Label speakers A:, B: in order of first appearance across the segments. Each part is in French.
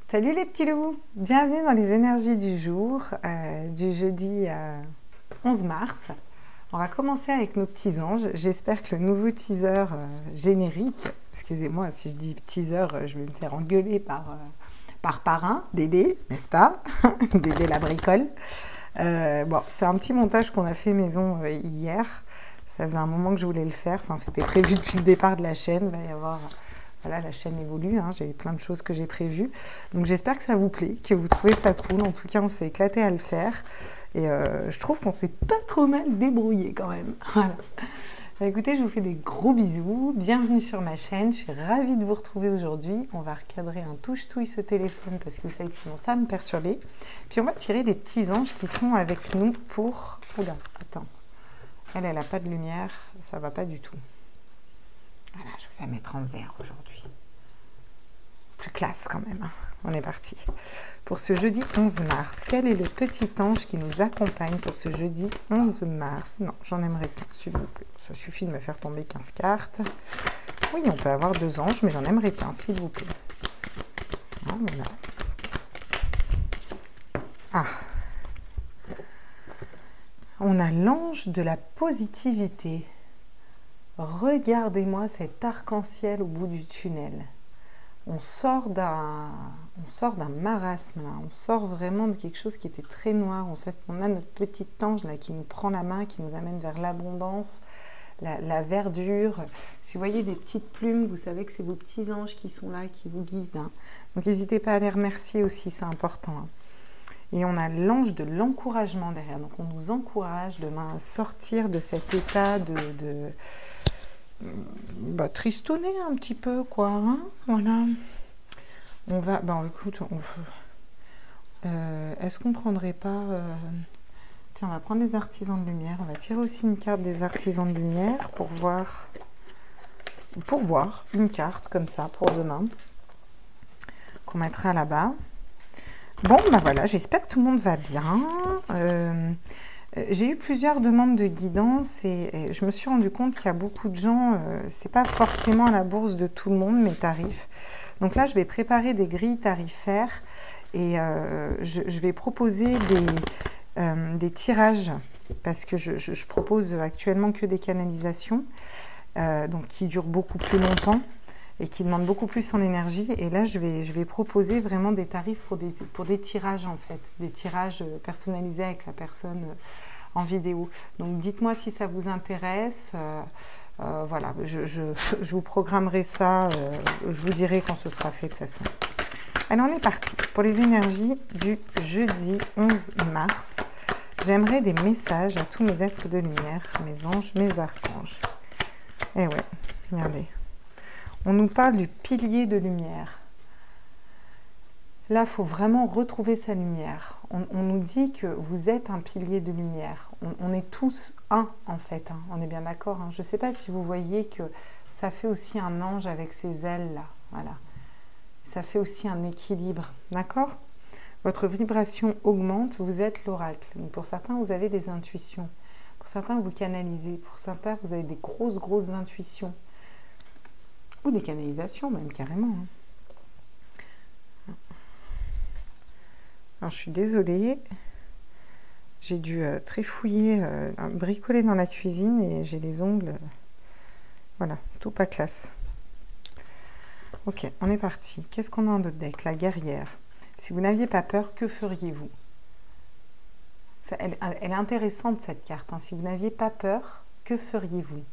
A: Salut les petits loups, bienvenue dans les énergies du jour, du jeudi 11 mars. On va commencer avec nos petits anges. J'espère que le nouveau teaser générique, excusez-moi si je dis teaser, je vais me faire engueuler par parrain, Dédé, n'est-ce pas? Dédé la bricole. Bon, c'est un petit montage qu'on a fait maison hier. Ça faisait un moment que je voulais le faire, enfin c'était prévu depuis le départ de la chaîne, il va y avoir... Voilà, la chaîne évolue, hein, j'ai plein de choses que j'ai prévues. Donc j'espère que ça vous plaît, que vous trouvez ça cool. En tout cas, on s'est éclaté à le faire. Et je trouve qu'on s'est pas trop mal débrouillé quand même. Voilà. Bah, écoutez, je vous fais des gros bisous. Bienvenue sur ma chaîne. Je suis ravie de vous retrouver aujourd'hui. On va recadrer un touche-touille ce téléphone parce que vous savez que sinon ça va me perturber. Puis on va tirer des petits anges qui sont avec nous pour... Oula, attends. Elle n'a pas de lumière. Ça va pas du tout. Voilà, je vais la mettre en vert aujourd'hui. Plus classe quand même. On est parti. Pour ce jeudi 11 mars, quel est le petit ange qui nous accompagne pour ce jeudi 11 mars? Non, j'en aimerais qu'un, s'il vous plaît. Ça suffit de me faire tomber 15 cartes. Oui, on peut avoir 2 anges, mais j'en aimerais qu'un, s'il vous plaît. Voilà. Ah. On a l'ange de la positivité. Regardez-moi cet arc-en-ciel au bout du tunnel. On sort d'un marasme, là. On sort vraiment de quelque chose qui était très noir. On a notre petit ange là, qui nous prend la main, qui nous amène vers l'abondance, la verdure. Si vous voyez des petites plumes, vous savez que c'est vos petits anges qui sont là, qui vous guident. Hein. Donc n'hésitez pas à les remercier aussi, c'est important. Hein. Et on a l'ange de l'encouragement derrière. Donc on nous encourage demain à sortir de cet état de tristouner un petit peu, quoi. Hein, voilà. On va... écoute, est-ce qu'on prendrait pas... Tiens, on va prendre les artisans de lumière. On va tirer aussi une carte des artisans de lumière pour voir une carte comme ça pour demain qu'on mettra là-bas. Bon, voilà, j'espère que tout le monde va bien. J'ai eu plusieurs demandes de guidance et je me suis rendu compte qu'il y a beaucoup de gens, c'est pas forcément à la bourse de tout le monde mes tarifs. Donc là, je vais préparer des grilles tarifaires et je vais proposer des tirages parce que je propose actuellement que des canalisations, donc qui durent beaucoup plus longtemps et qui demandent beaucoup plus en énergie. Et là, je vais proposer vraiment des tarifs pour des tirages, en fait. Des tirages personnalisés avec la personne en vidéo. Donc, dites-moi si ça vous intéresse. Voilà, je vous programmerai ça. Je vous dirai quand ce sera fait, de toute façon. Allez, on est parti. Pour les énergies du jeudi 11 mars, j'aimerais des messages à tous mes êtres de lumière, mes anges, mes archanges. Eh ouais, regardez. On nous parle du pilier de lumière. Là, il faut vraiment retrouver sa lumière. On nous dit que vous êtes un pilier de lumière. On est tous un, en fait. Hein. On est bien d'accord. Hein. Je ne sais pas si vous voyez que ça fait aussi un ange avec ses ailes, là. Voilà. Ça fait aussi un équilibre. D'accord? Votre vibration augmente. Vous êtes l'oracle. Pour certains, vous avez des intuitions. Pour certains, vous canalisez. Pour certains, vous avez des grosses intuitions. Ou des canalisations même, carrément. Alors, je suis désolée. J'ai dû trifouiller, bricoler dans la cuisine et j'ai les ongles... voilà, tout pas classe. Ok, on est parti. Qu'est-ce qu'on a en notre deck? La guerrière. Si vous n'aviez pas peur, que feriez-vous? Elle est intéressante, cette carte. Hein. Si vous n'aviez pas peur, que feriez-vous?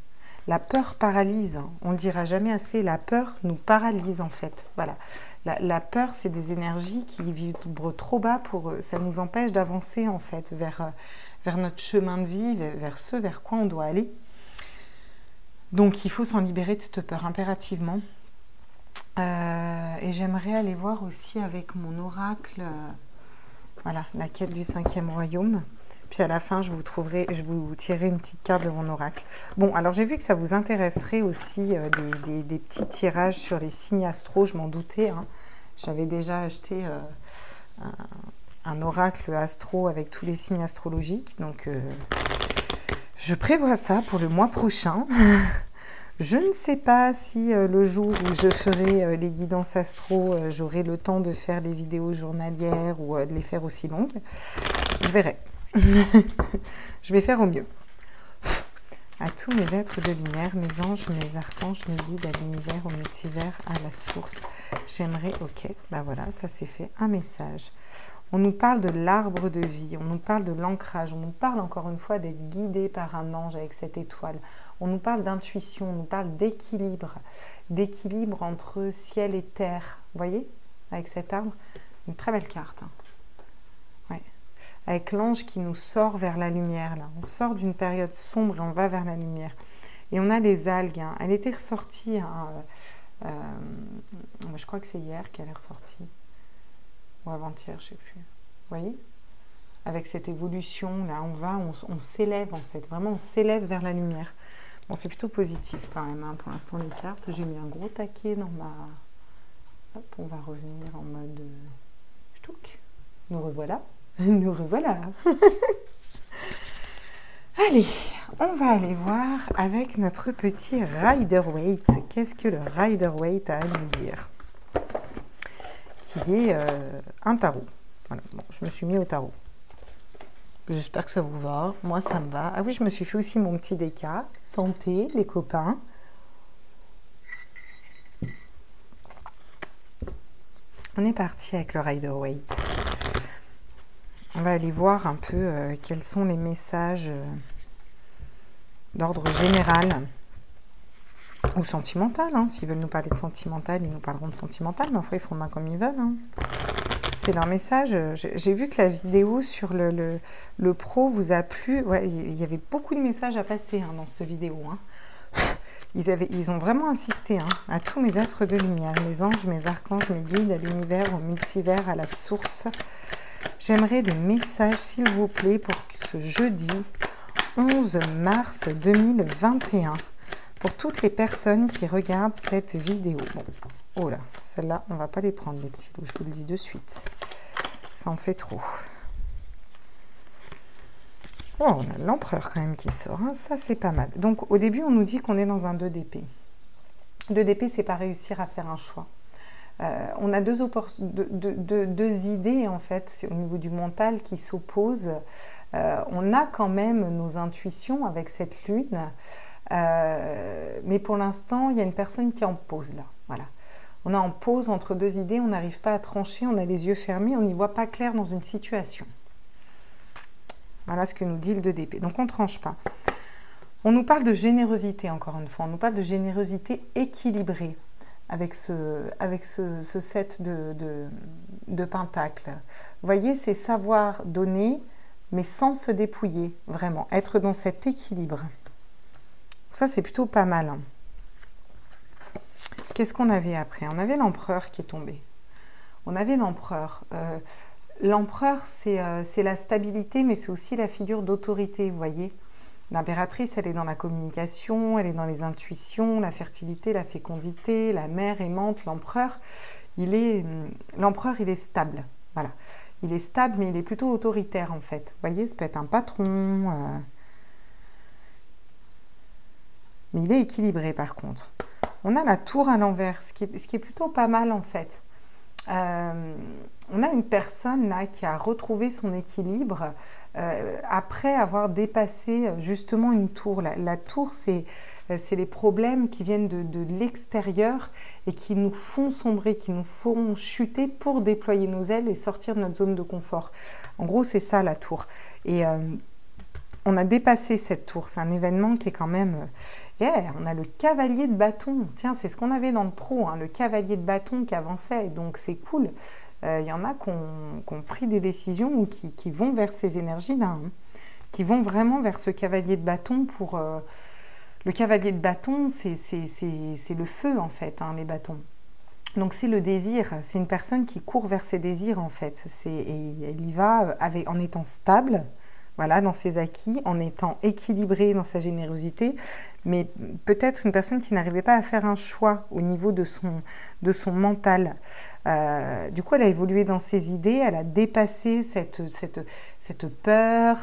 A: La peur paralyse, hein. On ne le dira jamais assez, la peur nous paralyse en fait. Voilà. La peur, c'est des énergies qui vibrent trop bas, ça nous empêche d'avancer en fait vers notre chemin de vie, vers ce vers quoi on doit aller. Donc il faut s'en libérer de cette peur impérativement. Et j'aimerais aller voir aussi avec mon oracle, voilà, la quête du 5e royaume. Puis à la fin, je vous tirerai une petite carte de mon oracle. Bon, alors j'ai vu que ça vous intéresserait aussi des petits tirages sur les signes astro, je m'en doutais. Hein. J'avais déjà acheté un oracle astro avec tous les signes astrologiques. Donc, je prévois ça pour le mois prochain. Je ne sais pas si le jour où je ferai les guidances astro, j'aurai le temps de faire les vidéos journalières ou de les faire aussi longues. Je verrai. Je vais faire au mieux. À tous mes êtres de lumière, mes anges, mes archanges, mes guides, à l'univers, au multivers, à la source. J'aimerais, ok, bah voilà, ça c'est fait, un message. On nous parle de l'arbre de vie, on nous parle de l'ancrage, on nous parle encore une fois d'être guidé par un ange avec cette étoile. On nous parle d'intuition, on nous parle d'équilibre entre ciel et terre. Vous voyez, avec cet arbre, une très belle carte. Hein. Ouais. Avec l'ange qui nous sort vers la lumière. Là. On sort d'une période sombre et on va vers la lumière. Et on a les algues. Hein. Elle était ressortie, hein, je crois que c'est hier qu'elle est ressortie. Ou avant-hier, je ne sais plus. Vous voyez? Avec cette évolution, là, on s'élève en fait. Vraiment, on s'élève vers la lumière. Bon, c'est plutôt positif quand même, hein, pour l'instant, les cartes. J'ai mis un gros taquet dans ma... Hop, on va revenir en mode... Ch'touk. Nous revoilà. Nous revoilà. Allez, on va aller voir avec notre petit Rider-Waite. Qu'est-ce que le Rider-Waite a à nous dire? Qui est un tarot. Voilà. Bon, je me suis mis au tarot. J'espère que ça vous va. Moi, ça me va. Ah oui, je me suis fait aussi mon petit déca. Santé, les copains. On est parti avec le Rider-Waite. On va aller voir un peu quels sont les messages d'ordre général ou sentimental. Hein. S'ils veulent nous parler de sentimental, ils nous parleront de sentimental. Mais enfin, ils font main comme ils veulent. Hein. C'est leur message. J'ai vu que la vidéo sur le pro vous a plu. Ouais, il y avait beaucoup de messages à passer hein, dans cette vidéo. Hein. Ils ont vraiment insisté hein, à tous mes êtres de lumière, mes anges, mes archanges, mes guides, à l'univers, au multivers, à la source. J'aimerais des messages, s'il vous plaît, pour ce jeudi 11 mars 2021. Pour toutes les personnes qui regardent cette vidéo. Bon, oh là, celle-là, on ne va pas les prendre, les petits loups, je vous le dis de suite. Ça en fait trop. Oh, on a l'empereur quand même qui sort, hein. Ça c'est pas mal. Donc au début, on nous dit qu'on est dans un 2 d'épée. 2 d'épée, c'est pas réussir à faire un choix. On a deux idées en fait au niveau du mental qui s'opposent. On a quand même nos intuitions avec cette lune, mais pour l'instant il y a une personne qui est en pause là. Voilà. On est en pause entre deux idées, on n'arrive pas à trancher, on a les yeux fermés, on n'y voit pas clair dans une situation. Voilà ce que nous dit le 2 d'épée. Donc on ne tranche pas. On nous parle de générosité encore une fois, on nous parle de générosité équilibrée. Avec ce 7 de pentacles. Vous voyez, c'est savoir donner, mais sans se dépouiller, vraiment. Être dans cet équilibre. Ça, c'est plutôt pas mal. Hein. Qu'est-ce qu'on avait après? On avait l'empereur qui est tombé. On avait l'empereur. L'empereur, c'est la stabilité, mais c'est aussi la figure d'autorité, vous voyez. L'impératrice, elle est dans la communication, elle est dans les intuitions, la fertilité, la fécondité, la mère aimante, l'empereur. L'empereur, il est stable. Voilà. Il est stable, mais il est plutôt autoritaire, en fait. Vous voyez, ça peut être un patron. Mais il est équilibré, par contre. On a la tour à l'envers, ce qui est plutôt pas mal, en fait. On a une personne là qui a retrouvé son équilibre après avoir dépassé justement une tour. La tour, c'est les problèmes qui viennent de l'extérieur et qui nous font sombrer, qui nous font chuter pour déployer nos ailes et sortir de notre zone de confort. En gros, c'est ça la tour. Et on a dépassé cette tour. C'est un événement qui est quand même... on a le cavalier de bâton. Tiens, c'est ce qu'on avait dans le pro, hein, le cavalier de bâton qui avançait. Donc, c'est cool. Il y en a qui ont pris des décisions ou qui vont vers ces énergies-là. Hein, qui vont vraiment vers ce cavalier de bâton pour... le cavalier de bâton, c'est le feu, en fait, hein, les bâtons. Donc, c'est le désir. C'est une personne qui court vers ses désirs, en fait. Et elle y va en étant stable. voilà, dans ses acquis, en étant équilibrée dans sa générosité, mais peut-être une personne qui n'arrivait pas à faire un choix au niveau de son mental. Du coup, elle a évolué dans ses idées, elle a dépassé cette peur,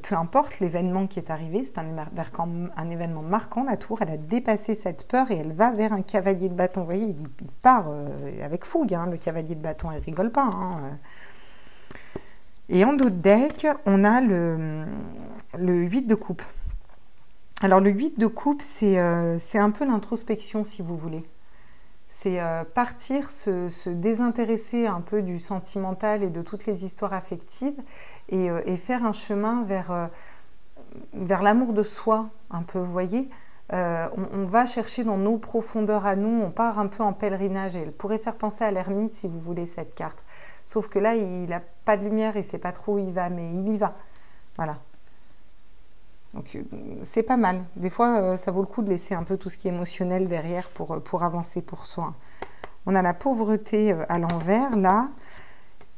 A: peu importe l'événement qui est arrivé, c'est un événement marquant, la tour, elle a dépassé cette peur et elle va vers un cavalier de bâton. Vous voyez, il part avec fougue, hein, le cavalier de bâton, il rigole pas, hein. Et en dos de deck, on a le 8 de coupe. Alors, le 8 de coupe, c'est un peu l'introspection, si vous voulez. C'est partir, se désintéresser un peu du sentimental et de toutes les histoires affectives et faire un chemin vers l'amour de soi, un peu, vous voyez. On va chercher dans nos profondeurs à nous, on part un peu en pèlerinage. Et elle pourrait faire penser à l'ermite, si vous voulez, cette carte. Sauf que là, il n'a pas de lumière, il ne sait pas trop où il va, mais il y va. Voilà. Donc, c'est pas mal. Des fois, ça vaut le coup de laisser un peu tout ce qui est émotionnel derrière pour avancer pour soi. On a la pauvreté à l'envers, là,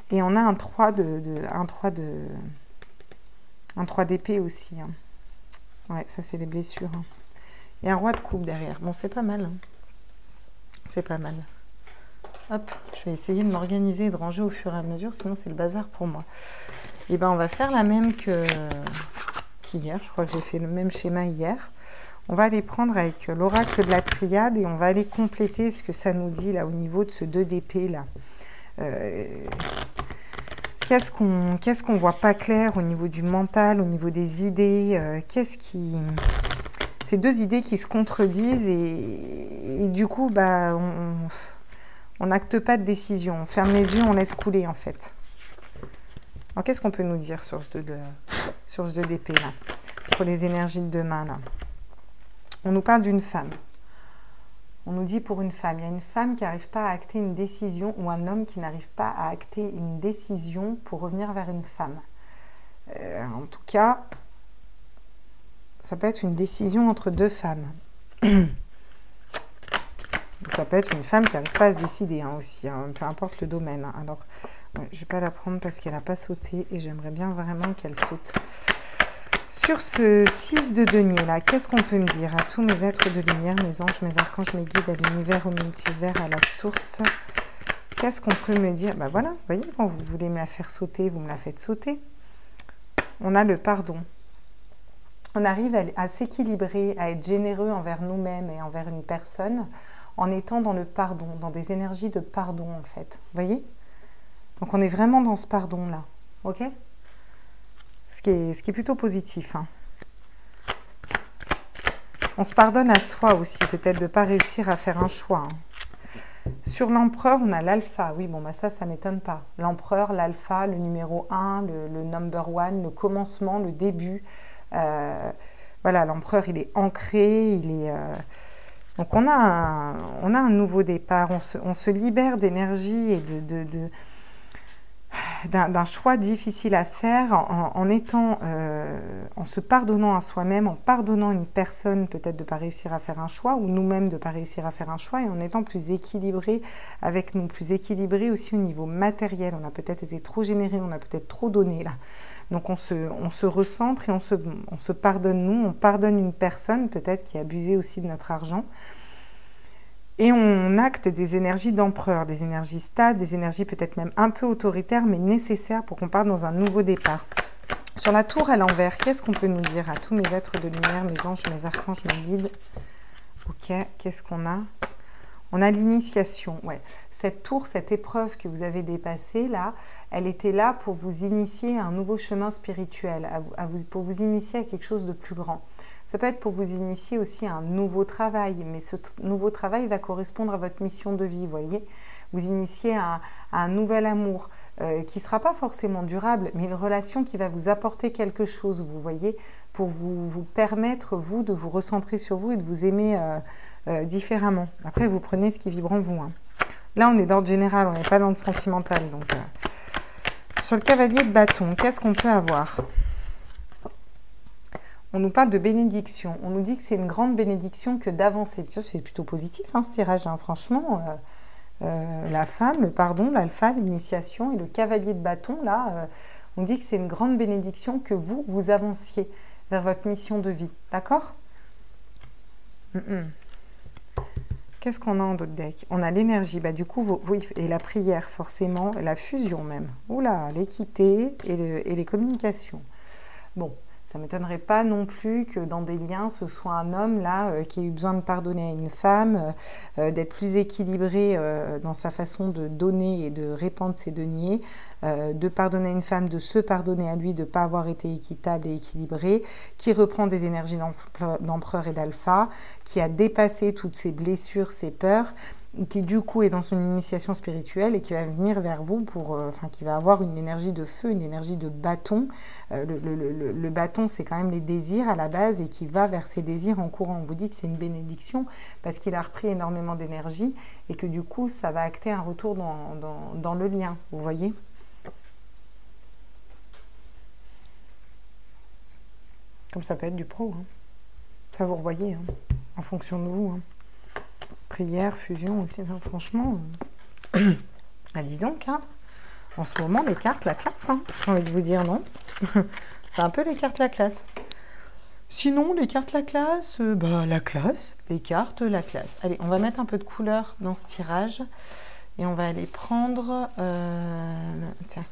A: et on a un 3 d'épée aussi. Hein. Ouais, ça, c'est les blessures. Hein. Et un roi de coupe derrière. Bon, c'est pas mal. Hein. C'est pas mal. Hop, je vais essayer de m'organiser et de ranger au fur et à mesure, sinon c'est le bazar pour moi. Et ben on va faire la même qu'hier. Je crois que j'ai fait le même schéma hier. On va aller prendre avec l'oracle de la triade et on va aller compléter ce que ça nous dit là au niveau de ce 2 d'épée là. Qu'est-ce qu'on voit pas clair au niveau du mental, au niveau des idées, ces deux idées qui se contredisent et du coup bah on n'acte pas de décision, on ferme les yeux, on laisse couler en fait. Alors qu'est-ce qu'on peut nous dire sur ce 2 d'épée là, pour les énergies de demain là? On nous parle d'une femme. On nous dit pour une femme, il y a une femme qui n'arrive pas à acter une décision ou un homme qui n'arrive pas à acter une décision pour revenir vers une femme. En tout cas, ça peut être une décision entre 2 femmes. Ça peut être une femme qui n'arrive pas à se décider hein, aussi, hein, peu importe le domaine. Hein. Alors, ouais, je ne vais pas la prendre parce qu'elle n'a pas sauté et j'aimerais bien vraiment qu'elle saute. Sur ce 6 de denier là, qu'est-ce qu'on peut me dire à tous mes êtres de lumière, mes anges, mes archanges, mes guides, à l'univers, au multivers, à la source? Qu'est-ce qu'on peut me dire? Ben voilà, vous voyez, quand vous voulez me la faire sauter, vous me la faites sauter. On a le pardon. On arrive à s'équilibrer, à être généreux envers nous-mêmes et envers une personne en étant dans le pardon, dans des énergies de pardon en fait. Vous voyez? Donc on est vraiment dans ce pardon-là, ok? Ce qui est plutôt positif. Hein. On se pardonne à soi aussi, peut-être de ne pas réussir à faire un choix. Hein. Sur l'empereur, on a l'alpha. Oui, bon, bah ça ne m'étonne pas. L'empereur, l'alpha, le numéro 1, le number 1, le commencement, le début. Voilà, l'empereur, il est ancré, il est... Donc, on a un nouveau départ. On se libère d'énergie et d'un choix difficile à faire en se pardonnant à soi-même, en pardonnant une personne peut-être de ne pas réussir à faire un choix ou nous-mêmes de ne pas réussir à faire un choix et en étant plus équilibré avec nous, plus équilibré aussi au niveau matériel. On a peut-être été trop généreux, on a peut-être trop donné là. Donc on se recentre et on se pardonne nous, on pardonne une personne peut-être qui a abusé aussi de notre argent. Et on acte des énergies d'empereur, des énergies stables, des énergies peut-être même un peu autoritaires, mais nécessaires pour qu'on parte dans un nouveau départ. Sur la tour à l'envers, qu'est-ce qu'on peut nous dire à tous mes êtres de lumière, mes anges, mes archanges, mes guides? Ok, qu'est-ce qu'on a? On a l'initiation. Ouais. Cette tour, cette épreuve que vous avez dépassée, là, elle était là pour vous initier à un nouveau chemin spirituel, pour vous initier à quelque chose de plus grand. Ça peut être pour vous initier aussi à un nouveau travail, mais ce nouveau travail va correspondre à votre mission de vie, vous voyez. Vous initiez à un nouvel amour qui ne sera pas forcément durable, mais une relation qui va vous apporter quelque chose, vous voyez, pour vous permettre, vous, de vous recentrer sur vous et de vous aimer différemment. Après, vous prenez ce qui vibre en vous. Hein. Là, on est d'ordre général, on n'est pas dans le sentimental. Donc, sur le cavalier de bâton, qu'est-ce qu'on peut avoir ? On nous parle de bénédiction. On nous dit que c'est une grande bénédiction que d'avancer. C'est plutôt positif, hein, ce tirage. Hein. Franchement, la femme, le pardon, l'alpha, l'initiation et le cavalier de bâton, là, On dit que c'est une grande bénédiction que vous, vous avanciez vers votre mission de vie. D'accord? Qu'est-ce qu'on a en d'autres decks? On a l'énergie, bah, du coup, oui, et la prière, forcément, et la fusion même. Oula, l'équité et les communications. Bon, ça ne m'étonnerait pas non plus que dans des liens, ce soit un homme là qui ait eu besoin de pardonner à une femme, d'être plus équilibré dans sa façon de donner et de répandre ses deniers, de pardonner à une femme, de se pardonner à lui, de ne pas avoir été équitable et équilibré, qui reprend des énergies d'empereur et d'alpha, qui a dépassé toutes ses blessures, ses peurs, qui du coup est dans une initiation spirituelle et qui va venir vers vous pour, enfin qui va avoir une énergie de feu, une énergie de bâton. Le bâton, c'est quand même les désirs à la base et qui va vers ses désirs en courant. On vous dit que c'est une bénédiction parce qu'il a repris énormément d'énergie et que du coup, ça va acter un retour dans le lien, vous voyez? Comme ça peut être du pro, hein. Ça vous revoyez, hein, en fonction de vous, hein. Prière, fusion aussi, enfin, franchement. Ah, dis donc, hein. En ce moment, les cartes, la classe, hein. J'ai envie de vous dire non. C'est un peu les cartes, la classe. Sinon, les cartes, la classe, bah, la classe, les cartes, la classe. Allez, on va mettre un peu de couleur dans ce tirage. Et on va aller prendre... tiens.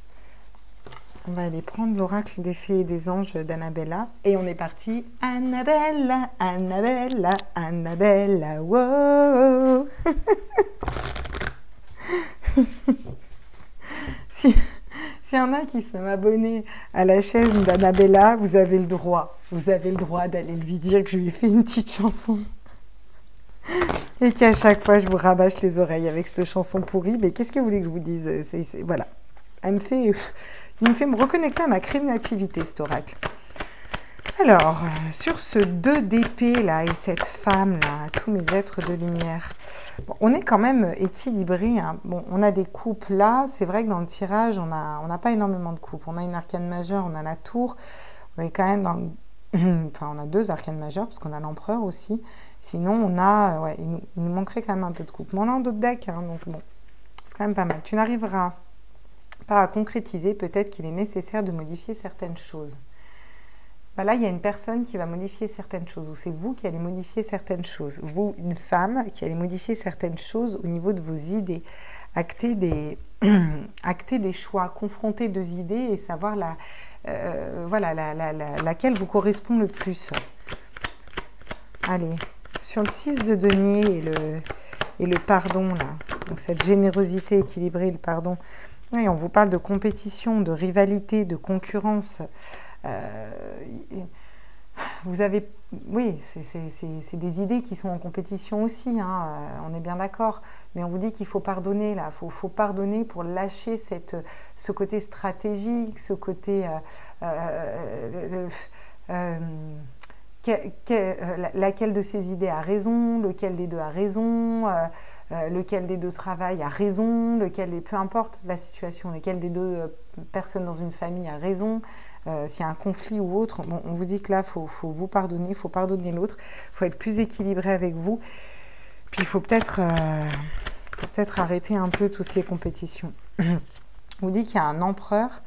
A: On va aller prendre l'oracle des fées et des anges d'Annabella. Et on est parti. Annabella, Annabella, Annabella, wow. S'il y en a qui sont abonnés à la chaîne d'Annabella, vous avez le droit. Vous avez le droit d'aller lui dire que je lui ai fait une petite chanson. Et qu'à chaque fois, je vous rabâche les oreilles avec cette chanson pourrie. Mais qu'est-ce que vous voulez que je vous dise? Voilà. Il me fait me reconnecter à ma créativité, cet oracle. Alors, sur ce 2 d'épée, là, et cette femme, là, tous mes êtres de lumière, bon, on est quand même équilibré, hein. Bon, on a des coupes là, c'est vrai que dans le tirage, on n'a pas énormément de coupes. On a une arcane majeure, on a la tour, on est quand même dans enfin, on a 2 arcanes majeures, parce qu'on a l'empereur aussi. Sinon, on a, ouais, il nous manquerait quand même un peu de coupes. Mais on a d'autres decks, hein, donc bon, c'est quand même pas mal. Tu n'arriveras pas à concrétiser, peut-être qu'il est nécessaire de modifier certaines choses. Ben là, il y a une personne qui va modifier certaines choses, ou c'est vous qui allez modifier certaines choses. Vous, une femme, qui allez modifier certaines choses au niveau de vos idées. Acter des choix, confronter 2 idées et savoir voilà, laquelle vous correspond le plus. Allez, sur le 6 de denier et le pardon, là, donc cette générosité équilibrée, le pardon. Oui, on vous parle de compétition, de rivalité, de concurrence. Vous avez... Oui, c'est des idées qui sont en compétition aussi, hein, on est bien d'accord. Mais on vous dit qu'il faut pardonner, là. Il faut pardonner pour lâcher ce côté stratégique, ce côté... laquelle de ces idées a raison, lequel des deux a raison... lequel des 2 travaille a raison, peu importe la situation, lequel des 2 personnes dans une famille a raison, s'il y a un conflit ou autre, bon, on vous dit que là, il faut vous pardonner, il faut pardonner l'autre, il faut être plus équilibré avec vous, puis il faut peut-être arrêter un peu tout ce qui est compétition. On vous dit qu'il y a un empereur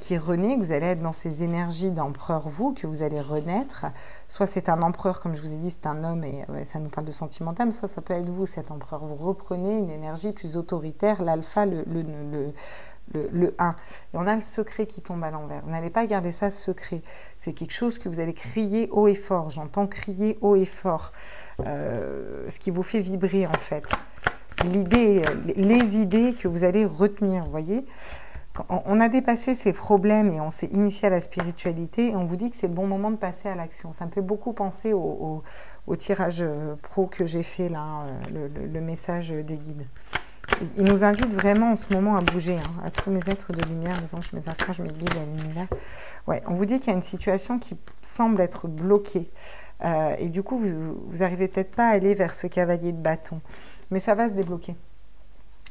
A: qui renaît, que vous allez être dans ces énergies d'empereur, vous, que vous allez renaître. Soit c'est un empereur, comme je vous ai dit, c'est un homme, et ouais, ça nous parle de sentimental, soit ça peut être vous, cet empereur. Vous reprenez une énergie plus autoritaire, l'alpha, le 1. Et on a le secret qui tombe à l'envers. Vous n'allez pas garder ça secret. C'est quelque chose que vous allez crier haut et fort. J'entends crier haut et fort. Ce qui vous fait vibrer, en fait. Les idées que vous allez retenir, vous voyez. On a dépassé ces problèmes et on s'est initié à la spiritualité et on vous dit que c'est le bon moment de passer à l'action. Ça me fait beaucoup penser au tirage pro que j'ai fait là, le message des guides. Il nous invite vraiment en ce moment à bouger, hein, à tous mes êtres de lumière, mes anges, mes archanges, mes guides, à l'univers. Ouais, on vous dit qu'il y a une situation qui semble être bloquée. Et du coup, vous n'arrivez peut-être pas à aller vers ce cavalier de bâton. Mais ça va se débloquer.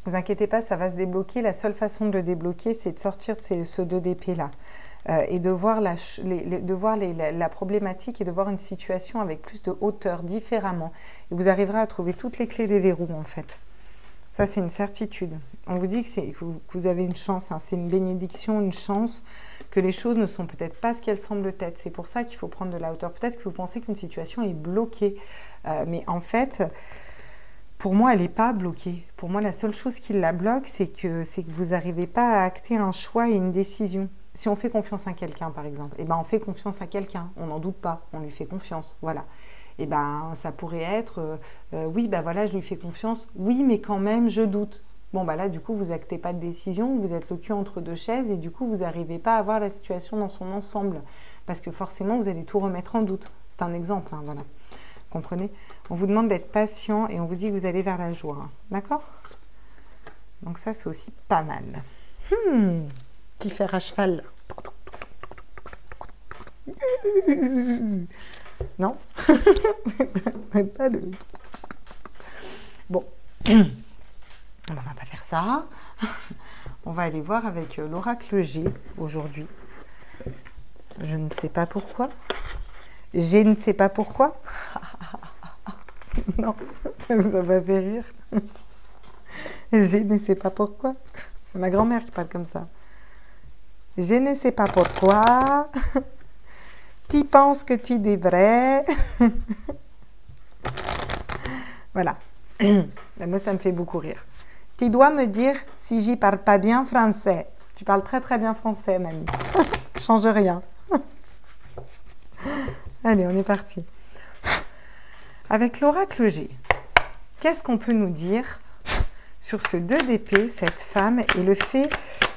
A: Ne vous inquiétez pas, ça va se débloquer. La seule façon de le débloquer, c'est de sortir de ce 2 d'épée-là. Et de voir, la problématique et de voir une situation avec plus de hauteur, différemment. Et vous arriverez à trouver toutes les clés des verrous, en fait. Ça, c'est une certitude. On vous dit que vous avez une chance, hein. C'est une bénédiction, une chance, que les choses ne sont peut-être pas ce qu'elles semblent être. C'est pour ça qu'il faut prendre de la hauteur. Peut-être que vous pensez qu'une situation est bloquée. Mais en fait, pour moi, elle n'est pas bloquée. Pour moi, la seule chose qui la bloque, c'est que vous n'arrivez pas à acter un choix et une décision. Si on fait confiance à quelqu'un, par exemple, eh ben, on fait confiance à quelqu'un. On n'en doute pas. On lui fait confiance. Voilà. Eh ben, ça pourrait être, oui, ben voilà, je lui fais confiance, oui, mais quand même, je doute. Bon, ben là, du coup, vous n'actez pas de décision, vous êtes le cul entre deux chaises et du coup, vous n'arrivez pas à voir la situation dans son ensemble. Parce que forcément, vous allez tout remettre en doute. C'est un exemple, hein, voilà. Comprenez? On vous demande d'être patient et on vous dit que vous allez vers la joie. Hein. D'accord? Donc ça, c'est aussi pas mal. Qui fait à cheval? Non. Pas le... Bon, on va pas faire ça. On va aller voir avec l'oracle G aujourd'hui. Je ne sais pas pourquoi. Je ne sais pas pourquoi. Non, ça vous a pas fait rire. Je ne sais pas pourquoi. C'est ma grand-mère qui parle comme ça. Je ne sais pas pourquoi. Tu penses que tu devrais. Voilà. Moi, ça me fait beaucoup rire. Tu dois me dire si j'y parle pas bien français. Tu parles très très bien français, mamie. Change rien. Allez, on est parti. Avec l'oracle G, qu'est-ce qu'on peut nous dire sur ce 2 d'épée, cette femme, et le fait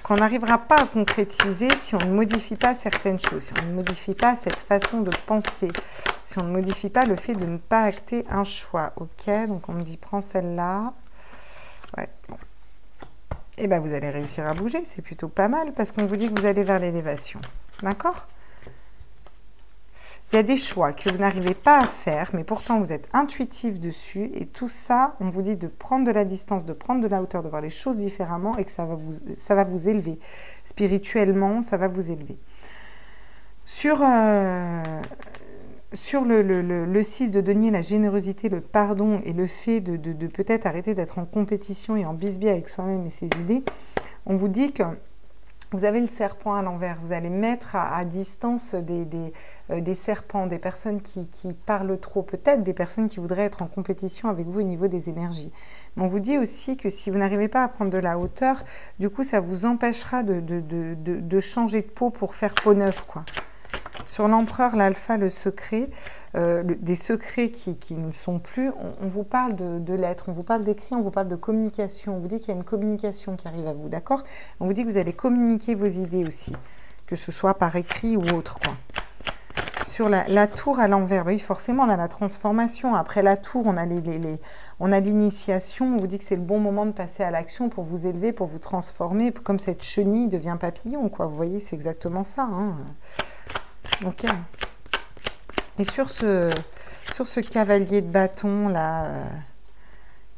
A: qu'on n'arrivera pas à concrétiser si on ne modifie pas certaines choses, si on ne modifie pas cette façon de penser, si on ne modifie pas le fait de ne pas acter un choix. Ok, donc on me dit prends celle-là. Ouais, bon. Et bien vous allez réussir à bouger, c'est plutôt pas mal parce qu'on vous dit que vous allez vers l'élévation. D'accord ? Il y a des choix que vous n'arrivez pas à faire, mais pourtant vous êtes intuitif dessus. Et tout ça, on vous dit de prendre de la distance, de prendre de la hauteur, de voir les choses différemment et que ça va vous élever. Spirituellement, ça va vous élever. Sur le 6 de denier, la générosité, le pardon et le fait de peut-être arrêter d'être en compétition et en bisbille avec soi-même et ses idées, on vous dit que vous avez le serpent à l'envers, vous allez mettre à distance des serpents, des personnes qui parlent trop, peut-être des personnes qui voudraient être en compétition avec vous au niveau des énergies. Mais on vous dit aussi que si vous n'arrivez pas à prendre de la hauteur, du coup ça vous empêchera de changer de peau pour faire peau neuve, quoi. Sur l'empereur, l'alpha, le secret, des secrets qui ne sont plus, on vous parle de lettres, on vous parle d'écrit, on vous parle de communication, on vous dit qu'il y a une communication qui arrive à vous, d'accord? On vous dit que vous allez communiquer vos idées aussi, que ce soit par écrit ou autre, quoi. Sur la tour à l'envers, oui, forcément, on a la transformation. Après la tour, on a l'initiation. On vous dit que c'est le bon moment de passer à l'action pour vous élever, pour vous transformer, comme cette chenille devient papillon, quoi. Vous voyez, c'est exactement ça, hein. Ok. Et sur ce cavalier de bâton, là,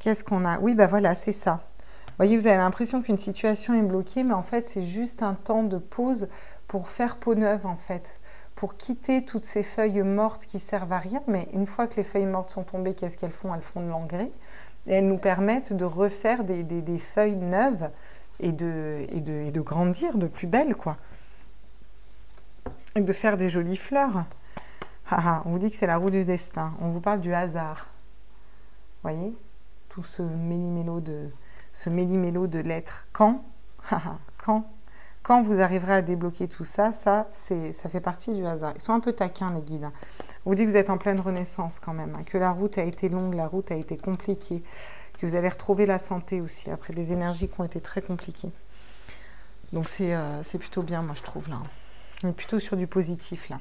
A: qu'est-ce qu'on a? Oui, bah voilà, c'est ça. Vous voyez, vous avez l'impression qu'une situation est bloquée, mais en fait, c'est juste un temps de pause pour faire peau neuve, en fait. Pour quitter toutes ces feuilles mortes qui servent à rien. Mais une fois que les feuilles mortes sont tombées, qu'est-ce qu'elles font? Elles font de l'engrais. Et elles nous permettent de refaire des feuilles neuves et de grandir de plus belles, quoi. Et de faire des jolies fleurs. On vous dit que c'est la roue du destin. On vous parle du hasard. Vous voyez? Tout ce méli-mélo de lettres. Quand vous arriverez à débloquer tout ça, ça fait partie du hasard. Ils sont un peu taquins, les guides. On vous dit que vous êtes en pleine renaissance quand même, hein, que la route a été longue, la route a été compliquée, que vous allez retrouver la santé aussi, après des énergies qui ont été très compliquées. Donc c'est plutôt bien, moi je trouve, là. On est plutôt sur du positif, là.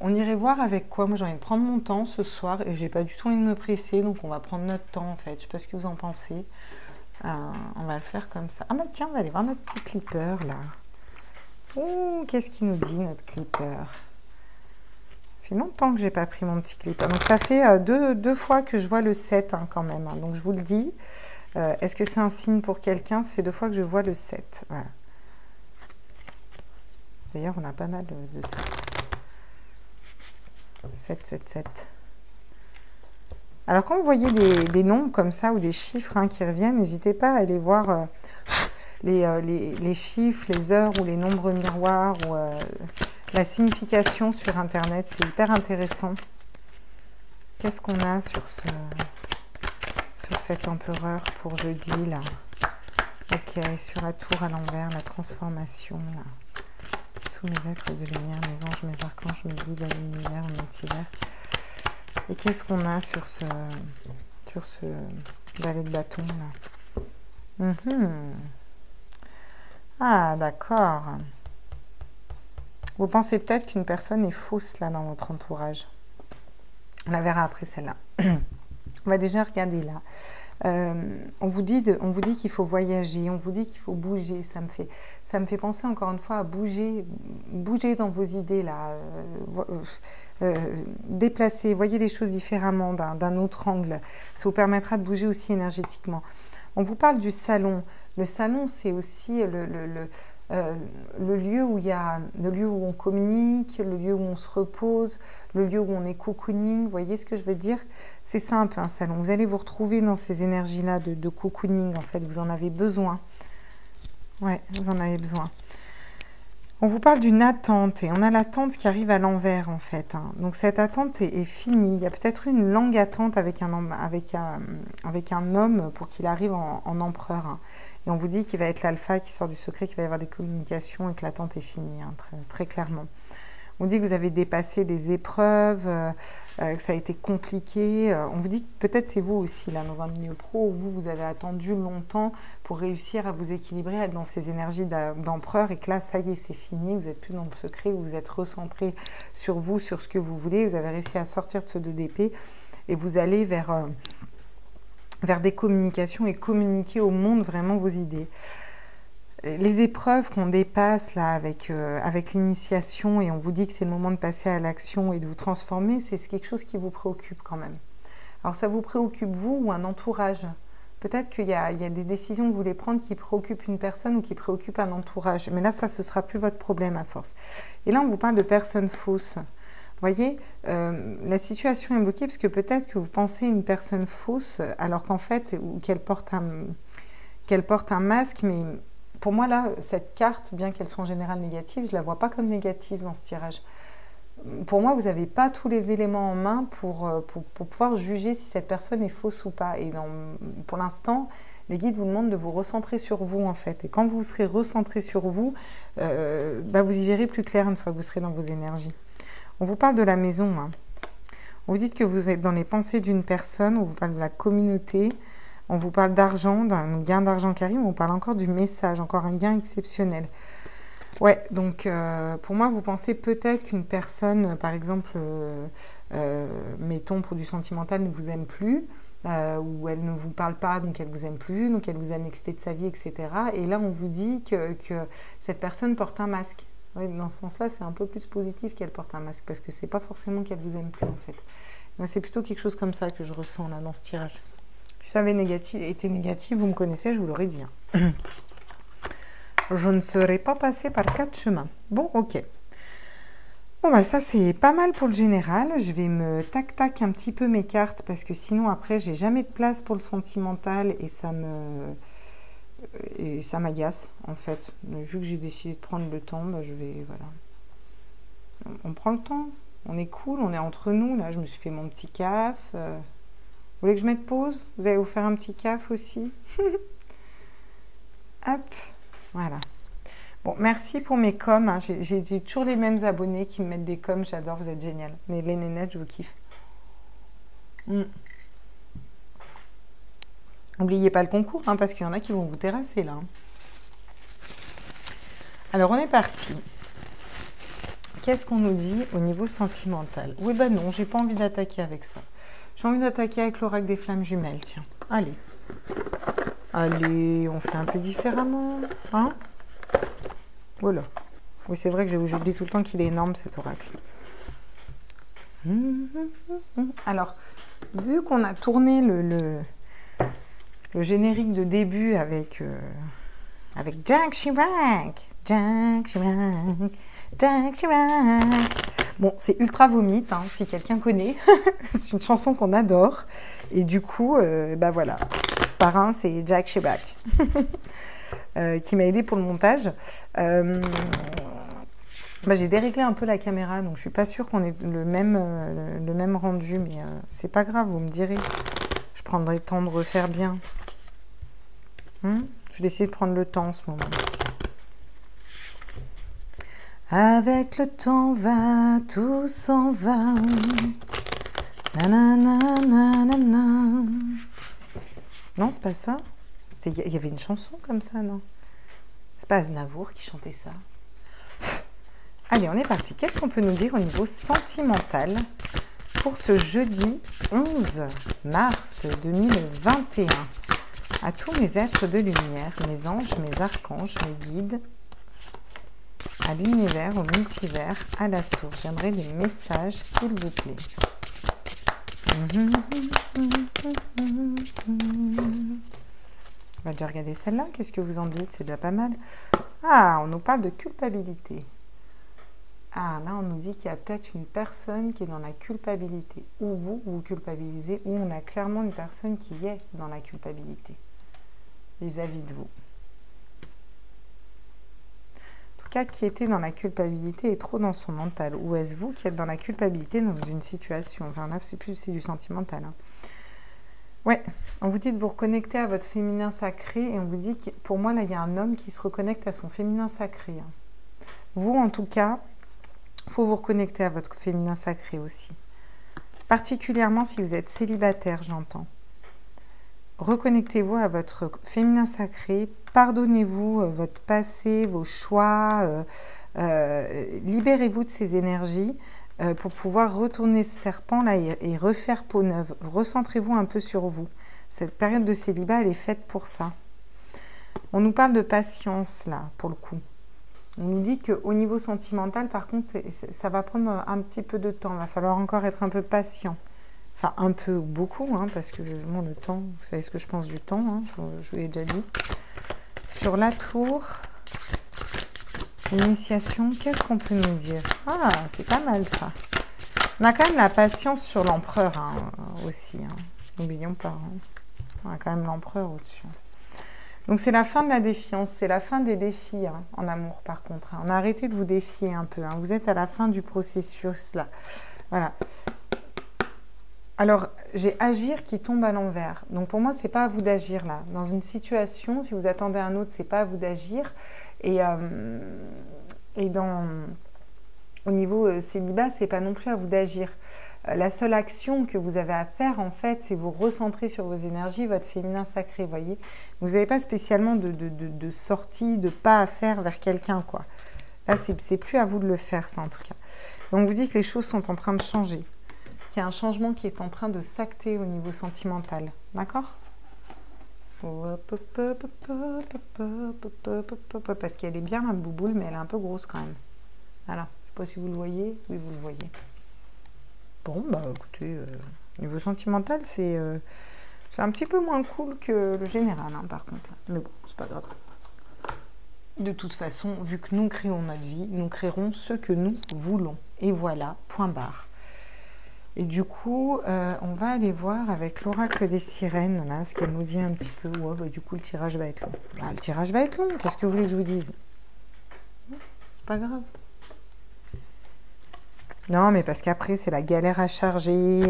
A: On irait voir avec quoi? Moi j'ai envie de prendre mon temps ce soir et j'ai pas du tout envie de me presser, donc on va prendre notre temps en fait. Je sais pas ce que vous en pensez. On va le faire comme ça. Ah bah tiens, on va aller voir notre petit clipper là. Oh, qu'est-ce qu'il nous dit notre clipper? Ça fait longtemps que j'ai pas pris mon petit clipper. Donc ça fait deux fois que je vois le 7 hein, quand même. Hein. Donc je vous le dis. Est-ce que c'est un signe pour quelqu'un? Ça fait 2 fois que je vois le 7. Voilà. D'ailleurs, on a pas mal de 7. 7, 7, 7. Alors, quand vous voyez des nombres comme ça ou des chiffres hein, qui reviennent, n'hésitez pas à aller voir les chiffres, les heures ou les nombres miroirs ou la signification sur Internet. C'est hyper intéressant. Qu'est-ce qu'on a sur cet empereur pour jeudi, là? Ok, sur la tour à l'envers, la transformation, là. Tous mes êtres de lumière, mes anges, mes archanges, mes guides à l'univers, au multivers. Et qu'est-ce qu'on a sur ce valet de bâton, là? Ah, d'accord. Vous pensez peut-être qu'une personne est fausse, là, dans votre entourage. On la verra après, celle-là. On va déjà regarder, là. On vous dit qu'il faut voyager, on vous dit qu'il faut bouger. Ça me fait penser encore une fois à bouger dans vos idées là, déplacer, voyez les choses différemment d'un autre angle. Ça vous permettra de bouger aussi énergétiquement. On vous parle du salon. Le salon, c'est aussi le lieu où on communique, le lieu où on se repose, le lieu où on est cocooning. Vous voyez ce que je veux dire? C'est ça un peu un salon. Vous allez vous retrouver dans ces énergies-là de cocooning, en fait. Vous en avez besoin. Ouais, vous en avez besoin. On vous parle d'une attente et on a l'attente qui arrive à l'envers, en fait. Hein. Donc cette attente est finie. Il y a peut-être une longue attente avec un homme pour qu'il arrive en empereur. Hein. Et on vous dit qu'il va être l'alpha, qui sort du secret, qu'il va y avoir des communications et que l'attente est finie, hein, très, très clairement. On dit que vous avez dépassé des épreuves, que ça a été compliqué. On vous dit que peut-être c'est vous aussi, là, dans un milieu pro, où vous avez attendu longtemps pour réussir à vous équilibrer, à être dans ces énergies d'empereur, et que là, ça y est, c'est fini, vous n'êtes plus dans le secret, vous vous êtes recentré sur vous, sur ce que vous voulez, vous avez réussi à sortir de ce 2 d'épée, et vous allez vers des communications et communiquer au monde vraiment vos idées. Les épreuves qu'on dépasse là avec l'initiation et on vous dit que c'est le moment de passer à l'action et de vous transformer, c'est quelque chose qui vous préoccupe quand même. Alors ça vous préoccupe vous ou un entourage? Peut-être qu'il y a des décisions que vous voulez prendre qui préoccupent une personne ou qui préoccupent un entourage. Mais là, ça, ce ne sera plus votre problème à force. Et là, on vous parle de personnes fausses. Vous voyez, la situation est bloquée parce que peut-être que vous pensez une personne fausse alors qu'en fait, qu'elle porte un masque, mais... Pour moi, là, cette carte, bien qu'elle soit en général négative, je ne la vois pas comme négative dans ce tirage. Pour moi, vous n'avez pas tous les éléments en main pour pouvoir juger si cette personne est fausse ou pas. Et pour l'instant, les guides vous demandent de vous recentrer sur vous, en fait. Et quand vous serez recentré sur vous, vous y verrez plus clair une fois que vous serez dans vos énergies. On vous parle de la maison. Hein. On vous dit que vous êtes dans les pensées d'une personne, on vous parle de la communauté. On vous parle d'argent, d'un gain d'argent qui arrive, on parle encore du message, encore un gain exceptionnel. Ouais, donc pour moi, vous pensez peut-être qu'une personne, par exemple, mettons pour du sentimental, ne vous aime plus, ou elle ne vous parle pas, donc elle ne vous aime plus, donc elle vous a nexté de sa vie, etc. Et là, on vous dit que cette personne porte un masque. Ouais, dans ce sens-là, c'est un peu plus positif qu'elle porte un masque, parce que c'est pas forcément qu'elle vous aime plus, en fait. C'est plutôt quelque chose comme ça que je ressens là dans ce tirage. Si ça avait été négatif, vous me connaissez, je vous l'aurais dit. Hein. Je ne serais pas passée par 4 chemins. Bon, ok. Bon, ça, c'est pas mal pour le général. Je vais me tac-tac un petit peu mes cartes parce que sinon, après, j'ai jamais de place pour le sentimental et ça m'agace, en fait. Vu que j'ai décidé de prendre le temps, je vais... Voilà. On prend le temps. On est cool, on est entre nous. Là, je me suis fait mon petit caf. Vous voulez que je mette pause? Vous allez vous faire un petit caf aussi. Hop, voilà. Bon, merci pour mes coms. Hein. J'ai toujours les mêmes abonnés qui me mettent des coms. J'adore, vous êtes génial. Mais les nénettes, je vous kiffe. N'oubliez pas le concours, hein, parce qu'il y en a qui vont vous terrasser là. Alors, on est parti. Qu'est-ce qu'on nous dit au niveau sentimental? Oui, non, j'ai pas envie d'attaquer avec ça. J'ai envie d'attaquer avec l'oracle des flammes jumelles, tiens. Allez. Allez, on fait un peu différemment. Hein? Voilà. Oui, c'est vrai que j'oublie tout le temps qu'il est énorme, cet oracle. Alors, vu qu'on a tourné le générique de début avec Jacques Chirac. Jacques Chirac. Jacques Chirac. Bon, c'est ultra vomite, hein, si quelqu'un connaît. C'est une chanson qu'on adore. Et du coup, bah voilà. Parrain, c'est Jack Sheback, qui m'a aidé pour le montage. Bah, j'ai déréglé un peu la caméra, donc je suis pas sûre qu'on ait le même rendu, mais c'est pas grave, vous me direz. Je prendrai le temps de refaire bien. Je vais essayer de prendre le temps en ce moment. Avec le temps va, tout s'en va. Nanana, nanana. Non, c'est pas ça. Il y avait une chanson comme ça, non? C'est pas Aznavour qui chantait ça? Allez, on est parti. Qu'est-ce qu'on peut nous dire au niveau sentimental pour ce jeudi 11 mars 2021? À tous mes êtres de lumière, mes anges, mes archanges, mes guides, à l'univers, au multivers, à la source. J'aimerais des messages, s'il vous plaît. On va déjà regarder celle-là. Qu'est-ce que vous en dites? C'est déjà pas mal. Ah, on nous parle de culpabilité. Ah, là, on nous dit qu'il y a peut-être une personne qui est dans la culpabilité. Ou vous, vous culpabilisez, ou on a clairement une personne qui est dans la culpabilité vis-à-vis de vous. En tout cas, qui était dans la culpabilité est trop dans son mental. Ou est-ce vous qui êtes dans la culpabilité dans une situation? Enfin, là, c'est du sentimental. Hein. Ouais, on vous dit de vous reconnecter à votre féminin sacré et on vous dit que, pour moi, là, il y a un homme qui se reconnecte à son féminin sacré. Hein. Vous, en tout cas, il faut vous reconnecter à votre féminin sacré aussi. Particulièrement si vous êtes célibataire, j'entends. Reconnectez-vous à votre féminin sacré. Pardonnez-vous votre passé, vos choix. Libérez-vous de ces énergies pour pouvoir retourner ce serpent là et refaire peau neuve. Recentrez-vous un peu sur vous. Cette période de célibat, elle est faite pour ça. On nous parle de patience là, pour le coup. On nous dit qu'au niveau sentimental, par contre, ça va prendre un petit peu de temps. Il va falloir encore être un peu patient. Enfin, un peu ou beaucoup, hein, parce que bon, le temps, vous savez ce que je pense du temps, hein, je vous l'ai déjà dit. Sur la tour, initiation, qu'est-ce qu'on peut nous dire? Ah, c'est pas mal ça. On a quand même la patience sur l'empereur hein, aussi. Hein. N'oublions pas. Hein. On a quand même l'empereur au-dessus. Donc c'est la fin de la défiance, c'est la fin des défis hein, en amour par contre. Hein. On a arrêté de vous défier un peu. Hein. Vous êtes à la fin du processus là. Voilà. Alors, j'ai agir qui tombe à l'envers. Donc pour moi, c'est pas à vous d'agir là. Dans une situation, si vous attendez un autre, c'est pas à vous d'agir. Et au niveau célibat, c'est pas non plus à vous d'agir. La seule action que vous avez à faire, en fait, c'est vous recentrer sur vos énergies, votre féminin sacré, voyez. Vous n'avez pas spécialement de sortie, de pas à faire vers quelqu'un, quoi. Là, c'est plus à vous de le faire, ça, en tout cas. Et on vous dit que les choses sont en train de changer. Qu'il y a un changement qui est en train de s'acter au niveau sentimental. D'accord? Parce qu'elle est bien, la bouboule, mais elle est un peu grosse, quand même. Voilà. Je ne sais pas si vous le voyez. Oui, vous le voyez. Bon, bah écoutez, niveau sentimental, c'est un petit peu moins cool que le général, hein, par contre. Mais bon, c'est pas grave. De toute façon, vu que nous créons notre vie, nous créerons ce que nous voulons. Et voilà, point barre. Et du coup, on va aller voir avec l'oracle des sirènes, là, ce qu'elle nous dit un petit peu. Ouais, bah, du coup, le tirage va être long. Bah, le tirage va être long, qu'est-ce que vous voulez que je vous dise? C'est pas grave. Non, mais parce qu'après, c'est la galère à charger.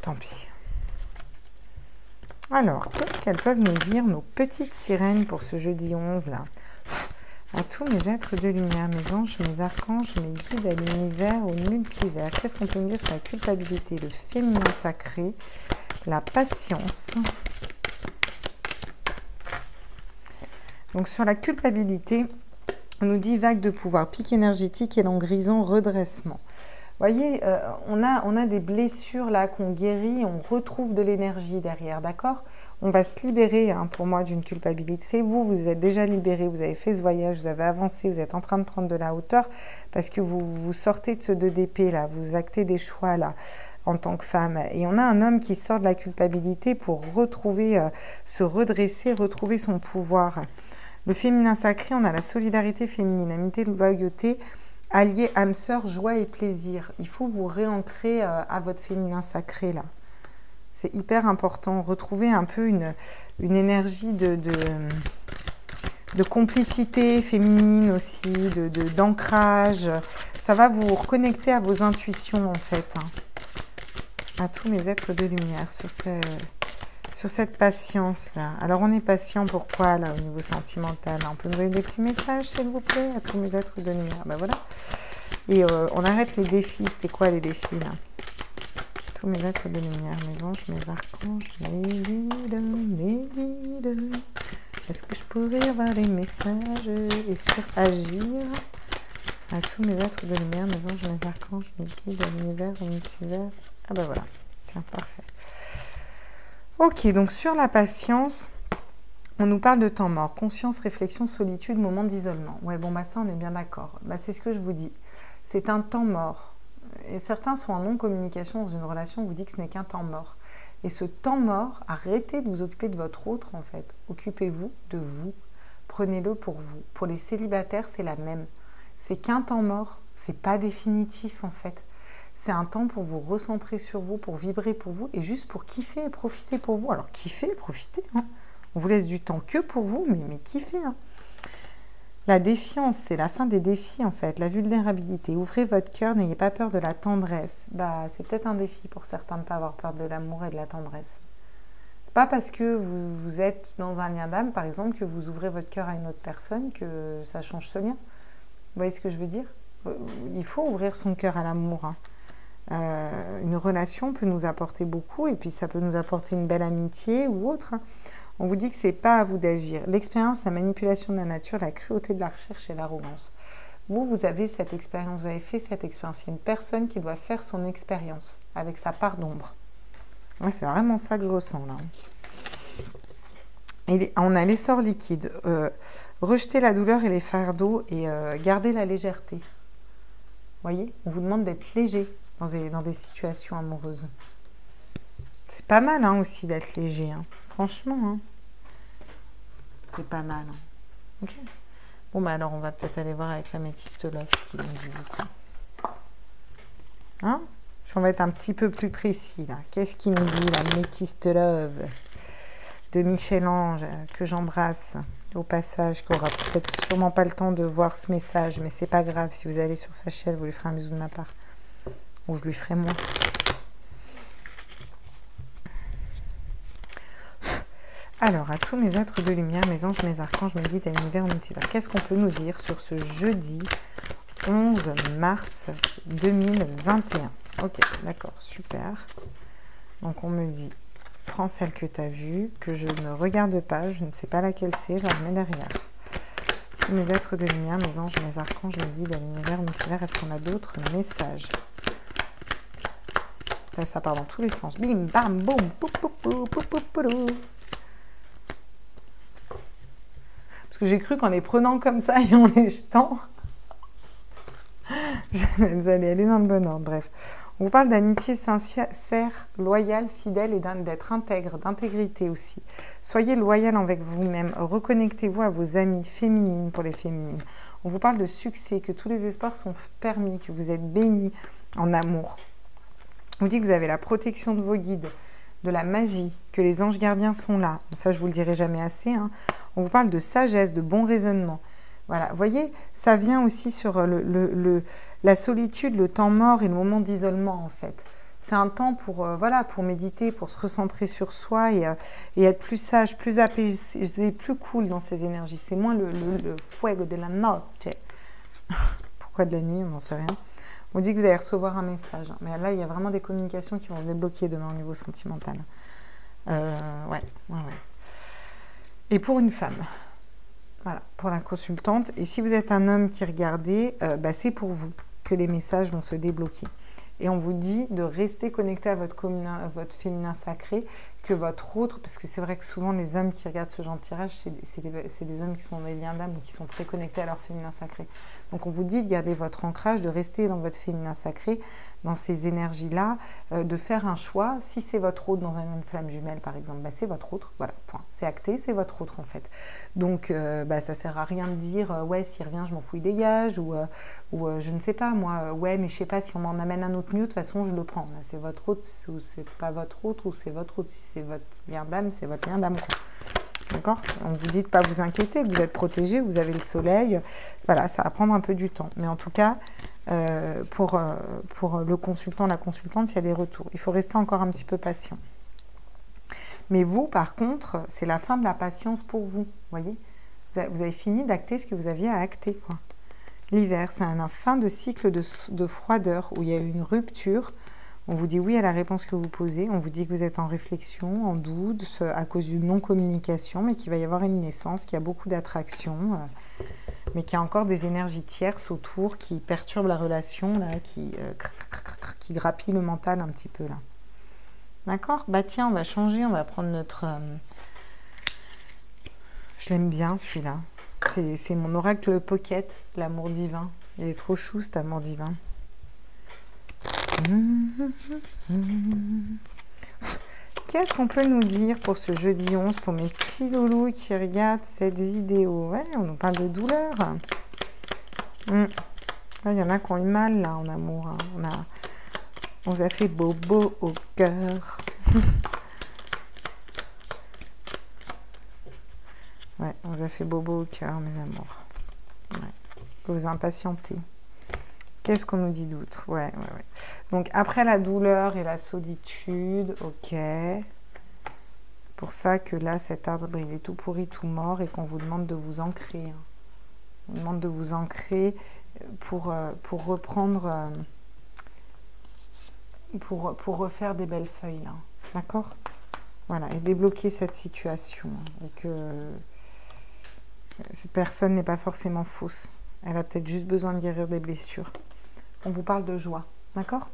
A: Tant pis. Alors, qu'est-ce qu'elles peuvent nous dire, nos petites sirènes, pour ce jeudi 11, là? À tous mes êtres de lumière, mes anges, mes archanges, mes guides, à l'univers, au multivers. Qu'est-ce qu'on peut me dire sur la culpabilité, le féminin sacré, la patience? Donc, sur la culpabilité, on nous dit vague de pouvoir, pic énergétique, élan grisant, redressement. Vous voyez, on a des blessures là qu'on guérit, on retrouve de l'énergie derrière, d'accord? On va se libérer, hein, pour moi, d'une culpabilité. Vous êtes déjà libéré, vous avez fait ce voyage, vous avez avancé, vous êtes en train de prendre de la hauteur parce que vous sortez de ce 2 d'épée là, vous actez des choix là en tant que femme. Et on a un homme qui sort de la culpabilité pour retrouver, se redresser, retrouver son pouvoir. Le féminin sacré, on a la solidarité féminine, amitié, loyauté, Allier âme sœur, joie et plaisir. Il faut vous réancrer à votre féminin sacré, là. C'est hyper important. Retrouver un peu une énergie de complicité féminine aussi, d'ancrage. Ça va vous reconnecter à vos intuitions, en fait. À tous mes êtres de lumière sur cette patience-là. Alors, on est patient, pourquoi, là, au niveau sentimental? On peut me donner des petits messages, s'il vous plaît, à tous mes êtres de lumière. Ben voilà. Et on arrête les défis. C'était quoi, les défis, là? Tous mes êtres de lumière, mes anges, mes archanges, mes guides. Est-ce que je pourrais avoir des messages et suragir à tous mes êtres de lumière, mes anges, mes archanges, mes guides, l'univers, au multivers? Ah ben voilà, tiens, parfait. Ok, donc sur la patience, on nous parle de temps mort, conscience, réflexion, solitude, moment d'isolement. Ouais, bon, bah ça, on est bien d'accord. Bah, c'est ce que je vous dis. C'est un temps mort. Et certains sont en non-communication dans une relation, on vous dit que ce n'est qu'un temps mort. Et ce temps mort, arrêtez de vous occuper de votre autre, en fait. Occupez-vous de vous. Prenez-le pour vous. Pour les célibataires, c'est la même. C'est qu'un temps mort. C'est pas définitif, en fait. C'est un temps pour vous recentrer sur vous, pour vibrer pour vous, et juste pour kiffer et profiter pour vous. Alors, kiffez et profitez. Hein. On vous laisse du temps que pour vous, mais kiffez. Hein. La défiance, c'est la fin des défis, en fait. La vulnérabilité. Ouvrez votre cœur, n'ayez pas peur de la tendresse. Bah, c'est peut-être un défi pour certains de ne pas avoir peur de l'amour et de la tendresse. C'est pas parce que vous êtes dans un lien d'âme, par exemple, que vous ouvrez votre cœur à une autre personne que ça change ce lien. Vous voyez ce que je veux dire? Il faut ouvrir son cœur à l'amour. Hein. Une relation peut nous apporter beaucoup, et puis ça peut nous apporter une belle amitié ou autre. Hein. On vous dit que c'est pas à vous d'agir. L'expérience, la manipulation de la nature, la cruauté de la recherche et l'arrogance. Vous avez cette expérience, vous avez fait cette expérience. Il y a une personne qui doit faire son expérience avec sa part d'ombre. Ouais, c'est vraiment ça que je ressens là. Et on a l'essor liquide. Rejeter la douleur et les fardeaux et garder la légèreté. Vous voyez, on vous demande d'être léger dans des situations amoureuses. C'est pas mal hein, aussi d'être léger. Hein. Franchement, hein. C'est pas mal. Hein. Ok. Bon, bah alors on va peut-être aller voir avec la métiste love ce qu'il nous dit. Hein? On va être un petit peu plus précis là. Qu'est-ce qu'il nous dit la métiste love de Michel-Ange que j'embrasse au passage, qui aura peut-être sûrement pas le temps de voir ce message, mais c'est pas grave. Si vous allez sur sa chaîne, vous lui ferez un bisou de ma part. Ou je lui ferai moi. Alors, à tous mes êtres de lumière, mes anges, mes archanges, mes guides et l'univers multivers, qu'est-ce qu'on peut nous dire sur ce jeudi 11 mars 2021? Ok, d'accord, super. Donc, on me dit, prends celle que tu as vue, que je ne regarde pas, je ne sais pas laquelle c'est, je la remets derrière. Tous mes êtres de lumière, mes anges, mes archanges, mes guides et l'univers multivers, est-ce qu'on a d'autres messages? Ça part dans tous les sens. Bim, bam, boum, pou, pou, pou, pou, pou, pou, pou. Parce que j'ai cru qu'en les prenant comme ça et en les jetant, vous allez aller dans le bon ordre. Bref, on vous parle d'amitié sincère, loyale, fidèle et d'être intègre, d'intégrité aussi. Soyez loyal avec vous-même. Reconnectez-vous à vos amies féminines pour les féminines. On vous parle de succès, que tous les espoirs sont permis, que vous êtes bénis en amour. On vous dit que vous avez la protection de vos guides, de la magie, que les anges gardiens sont là. Bon, ça, je vous le dirai jamais assez. Hein. On vous parle de sagesse, de bon raisonnement. Voilà, vous voyez, ça vient aussi sur la solitude, le temps mort et le moment d'isolement, en fait. C'est un temps pour, voilà, pour méditer, pour se recentrer sur soi et être plus sage, plus apaisé, plus cool dans ses énergies. C'est moins le fuego de la noche. Pourquoi de la nuit, on n'en sait rien. On dit que vous allez recevoir un message. Mais là, il y a vraiment des communications qui vont se débloquer demain au niveau sentimental. Ouais. Et pour une femme, voilà, pour la consultante. Et si vous êtes un homme qui regardez, c'est pour vous que les messages vont se débloquer. Et on vous dit de rester connecté à votre féminin sacré, que votre autre, parce que c'est vrai que souvent les hommes qui regardent ce genre de tirage, c'est des hommes qui sont des liens d'âme ou qui sont très connectés à leur féminin sacré. Donc on vous dit de garder votre ancrage, de rester dans votre féminin sacré, dans ces énergies-là, de faire un choix. Si c'est votre autre dans une flamme jumelle par exemple, bah, c'est votre autre, voilà, point. C'est acté, c'est votre autre en fait. Donc bah, ça sert à rien de dire ouais, s'il revient, je m'en fous, il dégage, ou je ne sais pas moi, ouais, mais je sais pas, si on m'en amène un autre mieux, de toute façon je le prends. C'est votre autre, ou c'est pas votre autre, ou c'est votre autre. Si c'est votre lien d'âme, c'est votre lien d'âme. D'accord? On vous dit de ne pas vous inquiéter, vous êtes protégé, vous avez le soleil. Voilà, ça va prendre un peu du temps. Mais en tout cas, pour le consultant, la consultante, il y a des retours. Il faut rester encore un petit peu patient. Mais vous, par contre, c'est la fin de la patience pour vous. Voyez, vous avez fini d'acter ce que vous aviez à acter, quoi. L'hiver, c'est un fin de cycle de froideur où il y a eu une rupture. On vous dit oui à la réponse que vous posez. On vous dit que vous êtes en réflexion, en doute, à cause d'une non-communication, mais qu'il va y avoir une naissance, qu'il y a beaucoup d'attraction, mais qu'il y a encore des énergies tierces autour qui perturbent la relation, là, qui grappillent le mental un petit peu, là. D'accord? Bah tiens, on va changer, on va prendre notre... Je l'aime bien, celui-là. C'est mon oracle pocket, l'amour divin. Il est trop chou, cet amour divin. Qu'est-ce qu'on peut nous dire pour ce jeudi 11, pour mes petits loulous qui regardent cette vidéo? Ouais, on nous parle de douleur. Il y en a qui ont eu mal, là, en amour. Hein. On vous a fait bobo au cœur. Ouais, on vous a fait bobo au cœur, mes amours. Ouais. Vous impatientez. Qu'est-ce qu'on nous dit d'autre? Ouais. Donc, après la douleur et la solitude, ok. Pour ça que là, cet arbre, il est tout pourri, tout mort, et qu'on vous demande de vous ancrer. Hein. On vous demande de vous ancrer pour reprendre, pour refaire des belles feuilles, là. D'accord? Voilà, et débloquer cette situation. Et que cette personne n'est pas forcément fausse. Elle a peut-être juste besoin de guérir des blessures. On vous parle de joie, d'accord?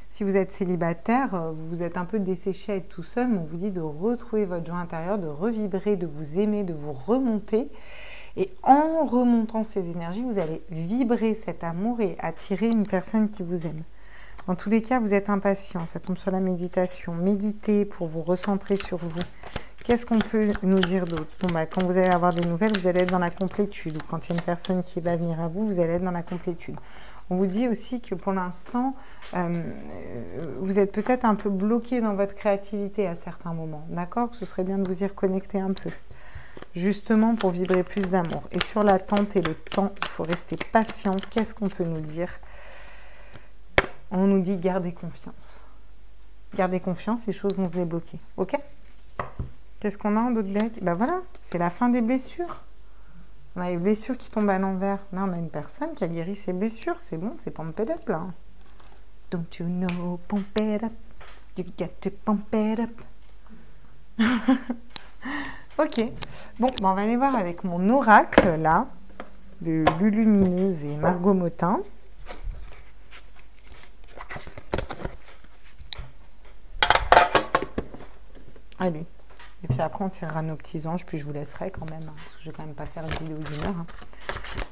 A: Si vous êtes célibataire, vous êtes un peu desséché à être tout seul, mais on vous dit de retrouver votre joie intérieure, de revibrer, de vous aimer, de vous remonter. Et en remontant ces énergies, vous allez vibrer cet amour et attirer une personne qui vous aime. Dans tous les cas, vous êtes impatient, ça tombe sur la méditation. Méditez pour vous recentrer sur vous. Qu'est-ce qu'on peut nous dire d'autre? Bon, bah, quand vous allez avoir des nouvelles, vous allez être dans la complétude. Ou quand il y a une personne qui va venir à vous, vous allez être dans la complétude. On vous dit aussi que pour l'instant, vous êtes peut-être un peu bloqué dans votre créativité à certains moments. D'accord? Que ce serait bien de vous y reconnecter un peu. Justement pour vibrer plus d'amour. Et sur l'attente et le temps, il faut rester patient. Qu'est-ce qu'on peut nous dire? On nous dit gardez confiance. Gardez confiance, les choses vont se débloquer. Ok? Qu'est-ce qu'on a en d'autres deck? Ben voilà, c'est la fin des blessures. On a les blessures qui tombent à l'envers. Là, on a une personne qui a guéri ses blessures. C'est bon, c'est pump it up, là. Don't you know, pump it up. You got to pump it up. Ok. Bon, ben on va aller voir avec mon oracle, là, de Lulumineuse et Margot Motin. Allez. Et puis après, on tirera nos petits anges, puis je vous laisserai quand même, hein, parce que je vais quand même pas faire une vidéo d'1 heure. Hein.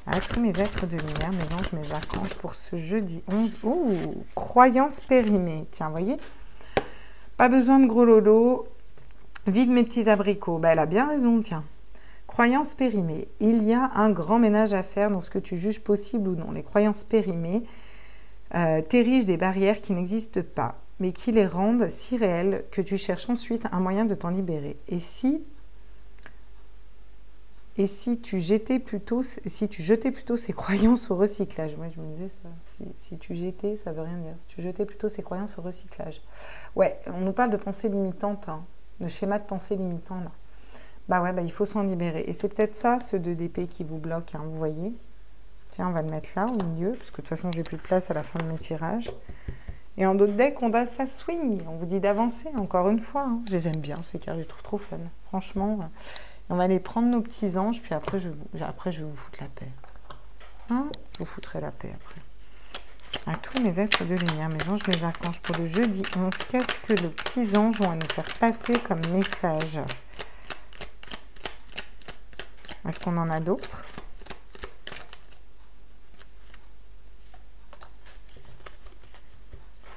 A: À tous mes êtres de lumière, mes anges, mes archanges, pour ce jeudi 11. Oh, croyance périmée. Tiens, voyez, pas besoin de gros lolo. Vive mes petits abricots. Ben, elle a bien raison, tiens. Croyance périmée. Il y a un grand ménage à faire dans ce que tu juges possible ou non. Les croyances périmées t'érigent des barrières qui n'existent pas, mais qui les rendent si réelles que tu cherches ensuite un moyen de t'en libérer. Et si tu jetais plutôt ces croyances au recyclage? Moi, je me disais ça. Si tu jetais, ça veut rien dire. Si tu jetais plutôt ces croyances au recyclage. Ouais, on nous parle de pensée limitante, hein, de schéma de pensée limitant, là. Bah ouais, bah il faut s'en libérer. Et c'est peut-être ça, ce 2 d'épée qui vous bloque, hein, vous voyez. Tiens, on va le mettre là, au milieu, parce que de toute façon, j'ai plus de place à la fin de mes tirages. Et en d'autres decks, on a ça swing. On vous dit d'avancer, encore une fois. Hein. Je les aime bien, ces cartes, je les trouve trop fun. Franchement, on va aller prendre nos petits anges, puis après, je vais vous foutre la paix. Hein? Je vous foutrai la paix après. À tous mes êtres de lumière, mes anges, mes archanges, pour le jeudi 11, qu'est-ce que les petits anges ont à nous faire passer comme message? Est-ce qu'on en a d'autres?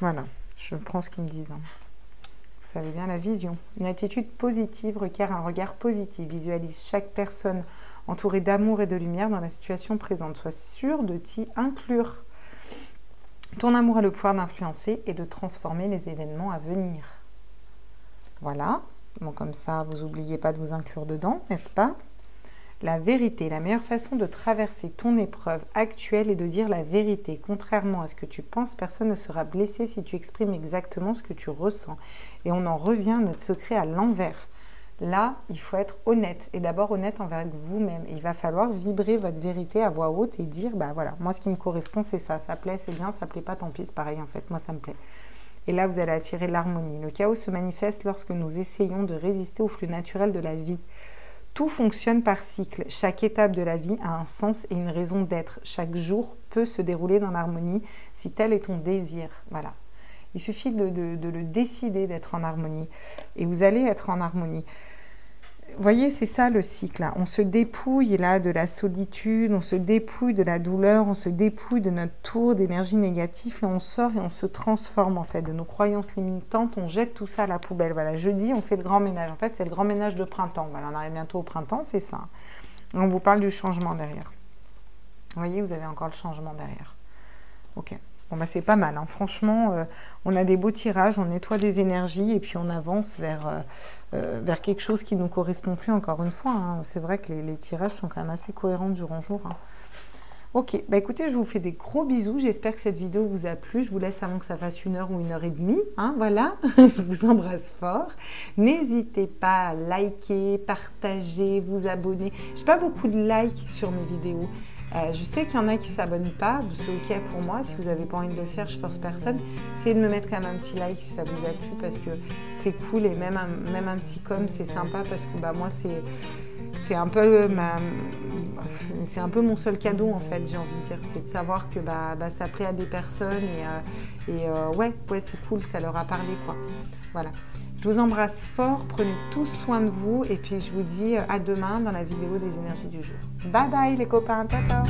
A: Voilà, je prends ce qu'ils me disent. Vous savez bien, la vision. Une attitude positive requiert un regard positif. Visualise chaque personne entourée d'amour et de lumière dans la situation présente. Sois sûr de t'y inclure. Ton amour a le pouvoir d'influencer et de transformer les événements à venir. Voilà. Bon, comme ça, vous n'oubliez pas de vous inclure dedans, n'est-ce pas? La vérité, la meilleure façon de traverser ton épreuve actuelle est de dire la vérité. Contrairement à ce que tu penses, personne ne sera blessé si tu exprimes exactement ce que tu ressens. Et on en revient à notre secret à l'envers. Là, il faut être honnête. Et d'abord honnête envers vous-même. Il va falloir vibrer votre vérité à voix haute et dire, bah voilà, moi ce qui me correspond c'est ça. Ça plaît, c'est bien, ça plaît pas, tant pis, c'est pareil en fait. Moi ça me plaît. Et là, vous allez attirer l'harmonie. Le chaos se manifeste lorsque nous essayons de résister au flux naturel de la vie. Tout fonctionne par cycle. Chaque étape de la vie a un sens et une raison d'être. Chaque jour peut se dérouler dans l'harmonie si tel est ton désir. Voilà. Il suffit de le décider d'être en harmonie. Et vous allez être en harmonie. Vous voyez, c'est ça le cycle. Hein. On se dépouille là de la solitude, on se dépouille de la douleur, on se dépouille de notre tour d'énergie négative et on sort et on se transforme en fait de nos croyances limitantes. On jette tout ça à la poubelle. Voilà, jeudi, on fait le grand ménage. En fait, c'est le grand ménage de printemps. Voilà, on arrive bientôt au printemps, c'est ça. On vous parle du changement derrière. Vous voyez, vous avez encore le changement derrière. Ok. Bon, bah, c'est pas mal. Hein. Franchement, on a des beaux tirages, on nettoie des énergies et puis on avance vers quelque chose qui ne nous correspond plus encore une fois. Hein. C'est vrai que les tirages sont quand même assez cohérents de jour en jour. Hein. Ok, bah écoutez, je vous fais des gros bisous. J'espère que cette vidéo vous a plu. Je vous laisse avant que ça fasse 1 heure ou 1h30. Hein, voilà, je vous embrasse fort. N'hésitez pas à liker, partager, vous abonner. Je n'ai pas beaucoup de likes sur mes vidéos. Je sais qu'il y en a qui ne s'abonnent pas, c'est ok pour moi, si vous n'avez pas envie de le faire, je force personne. Essayez de me mettre quand même un petit like si ça vous a plu parce que c'est cool et même un petit com c'est sympa parce que bah, moi c'est un peu mon seul cadeau en fait, j'ai envie de dire, c'est de savoir que ça plaît à des personnes ouais c'est cool, ça leur a parlé quoi. Voilà. Je vous embrasse fort, prenez tous soin de vous et puis je vous dis à demain dans la vidéo des énergies du jour. Bye bye les copains, ciao ciao.